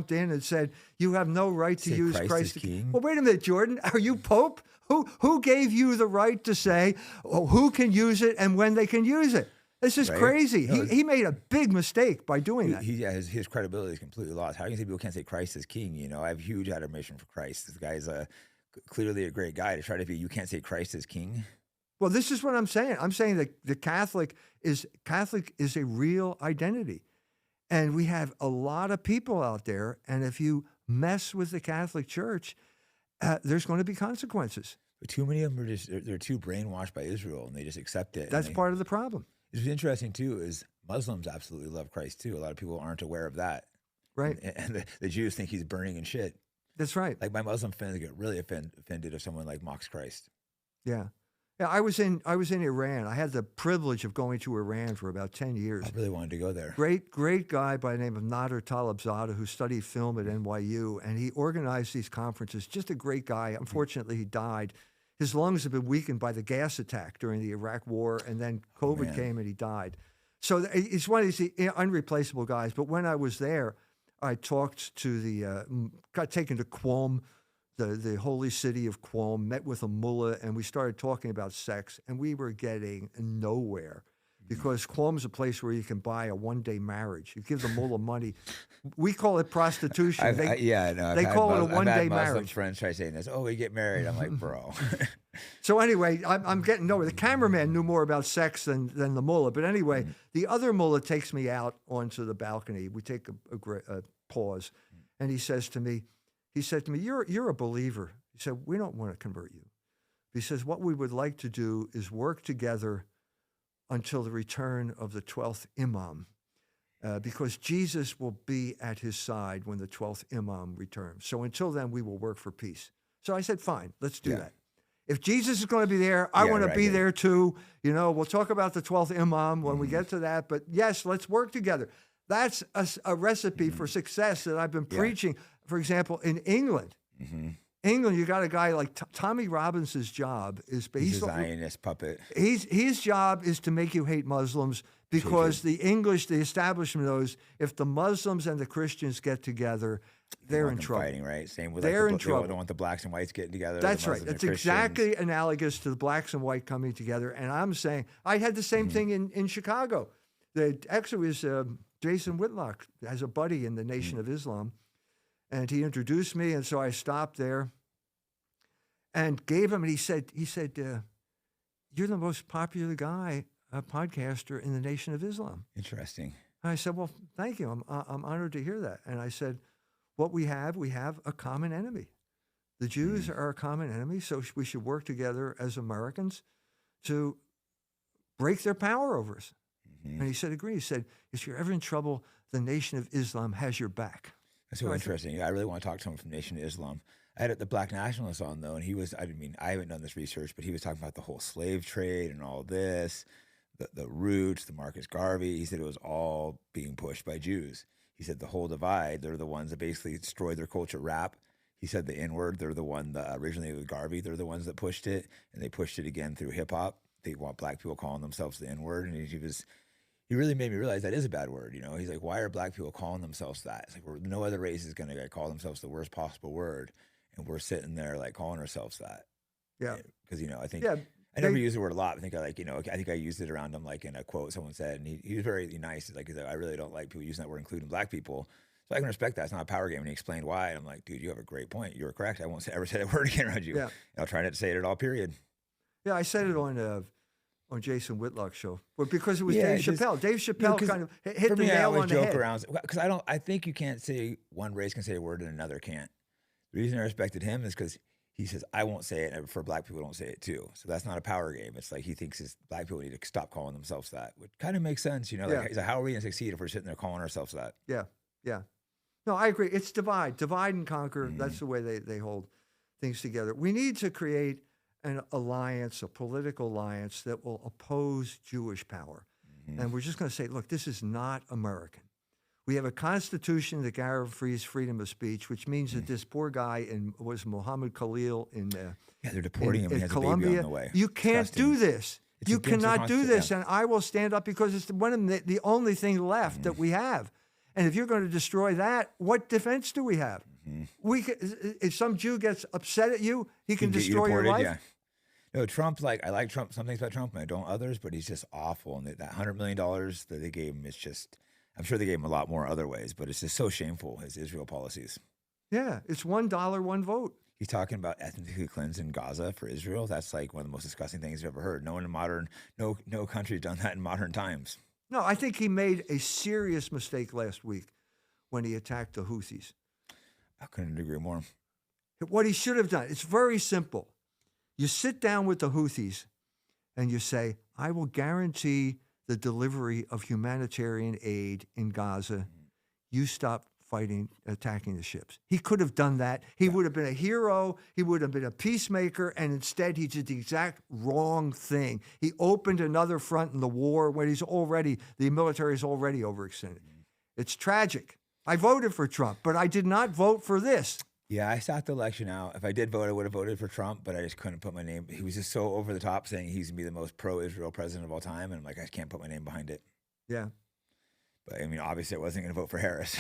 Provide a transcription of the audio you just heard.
jumped in and said, you have no right to Say use Christ Christ. is king? Well, wait a minute, Jordan. Are you Pope? Who gave you the right to say who can use it and when they can use it? This is Right? crazy. No, He made a big mistake by doing that. His credibility is completely lost. How can you say people can't say Christ is king? You know, I have huge adoration for Christ. This guy's clearly a great guy. To try to be, you can't say Christ is king. Well, this is what I'm saying. I'm saying that the Catholic is a real identity. And we have a lot of people out there. And if you mess with the Catholic Church, there's going to be consequences. But too many of them are they're too brainwashed by Israel and they just accept it. That's part of the problem. It's interesting too is Muslims absolutely love Christ too. A lot of people aren't aware of that. Right. And the Jews think he's burning and shit. That's right. Like my Muslim friends get really offended if someone like mocks Christ. Yeah. Yeah, I was in Iran. I had the privilege of going to Iran for about 10 years. I really wanted to go there. Great guy by the name of Nader Talibzadeh who studied film at NYU, and he organized these conferences. Just a great guy. Unfortunately, he died. His lungs have been weakened by the gas attack during the Iraq War, and then COVID came and he died. So it's one of these unreplaceable guys. But when I was there, I talked to got taken to Qom, the holy city of Qom, met with a mullah, and we started talking about sex, and we were getting nowhere because Qom's a place where you can buy a one-day marriage. You give the mullah money. We call it prostitution. They call it a one-day marriage. Muslim friends try saying this. Oh, we get married. I'm like, bro. So anyway, I'm getting nowhere. The cameraman knew more about sex than the mullah. But anyway, the other mullah takes me out onto the balcony. We take a pause, and he said to me, you're a believer. He said, we don't want to convert you. He says, what we would like to do is work together until the return of the 12th Imam, because Jesus will be at his side when the 12th Imam returns. So until then, we will work for peace. So I said, fine, let's do that. If Jesus is going to be there, I want to be there too. You know, we'll talk about the 12th Imam when we get to that. But yes, let's work together. That's a recipe for success that I've been preaching. For example, in England, England, you got a guy like Tommy Robbins' job is he's a Zionist puppet. His job is to make you hate Muslims because the establishment knows if the Muslims and the Christians get together, they're in trouble. Fighting, right? Same with they're in trouble. They don't want the blacks and whites getting together. That's right. That's exactly analogous to the blacks and white coming together. And I'm saying I had the same thing in Chicago. Actually, was Jason Whitlock has a buddy in the Nation of Islam. And he introduced me, and so I stopped there and gave him, and he said, you're the most popular guy, podcaster in the Nation of Islam. Interesting. And I said, well, thank you. I'm honored to hear that. And I said, what we have a common enemy. The Jews are a common enemy, so we should work together as Americans to break their power over us. And he said, agree. He said, if you're ever in trouble, the Nation of Islam has your back. That's so interesting. I really want to talk to him from Nation of Islam. I had the Black Nationalist on, though, and he was, I haven't done this research, but he was talking about the whole slave trade and all this, the roots, the Marcus Garvey. He said it was all being pushed by Jews. He said the whole divide, they're the ones that basically destroyed their culture, rap. He said the N-word, they're the one that originally with Garvey, they're the ones that pushed it, and they pushed it again through hip-hop. They want black people calling themselves the N-word, and he really made me realize that is a bad word. You know, he's like, why are black people calling themselves that? It's like no other race is going to call themselves the worst possible word, and we're sitting there like calling ourselves that. Yeah, because I think I never use the word a lot. I think I think I used it around him like in a quote someone said, and he was very nice. He's like I really don't like people using that word, including black people. So I can respect that. It's not a power game. And he explained why. And I'm like, dude, you have a great point. You were correct. I won't ever say that word again around you. Yeah. I'll try not to say it at all. Period. Yeah, I said it on Jason Whitlock's show, but because it was Dave Chappelle. Dave Chappelle kind of hit the nail on the head. Because I think you can't say one race can say a word and another can't. The reason I respected him is because he says, I won't say it, and for black people don't say it too. So that's not a power game. It's like he thinks black people need to stop calling themselves that, which kind of makes sense. You know, like, he's like, how are we going to succeed if we're sitting there calling ourselves that? Yeah, yeah. No, I agree. It's divide and conquer. Mm-hmm. That's the way they hold things together. We need to create an alliance, a political alliance that will oppose Jewish power. Mm-hmm. And we're just going to say, look, this is not American. We have a constitution that guarantees freedom of speech, which means that this poor guy was Muhammad Khalil in they're deporting him. He has Colombia. A baby on the way. You can't do this. You cannot do this, and I will stand up because it's one of the only thing left that we have. And if you're going to destroy that, what defense do we have? If some Jew gets upset at you, he can Get you destroy your deported, life. yeah. No, Trump, like, I like Trump, some things about Trump, and I don't others, but he's just awful. And that $100 million that they gave him is just, I'm sure they gave him a lot more other ways, but it's just so shameful, his Israel policies. Yeah, it's $1, one vote. He's talking about ethnically cleansing Gaza for Israel. That's like one of the most disgusting things you've ever heard. No country's done that in modern times. No, I think he made a serious mistake last week when he attacked the Houthis. I couldn't agree more. What he should have done, it's very simple. You sit down with the Houthis and you say, I will guarantee the delivery of humanitarian aid in Gaza. You stop attacking the ships. He could have done that. He would have been a hero. He would have been a peacemaker. And instead, he did the exact wrong thing. He opened another front in the war when the military is already overextended. It's tragic. I voted for Trump, but I did not vote for this. Yeah, I sat the election out. If I did vote, I would have voted for Trump, but I just couldn't put my name. He was just so over the top saying he's going to be the most pro-Israel president of all time. And I'm like, I can't put my name behind it. Yeah. But I mean, obviously I wasn't going to vote for Harris.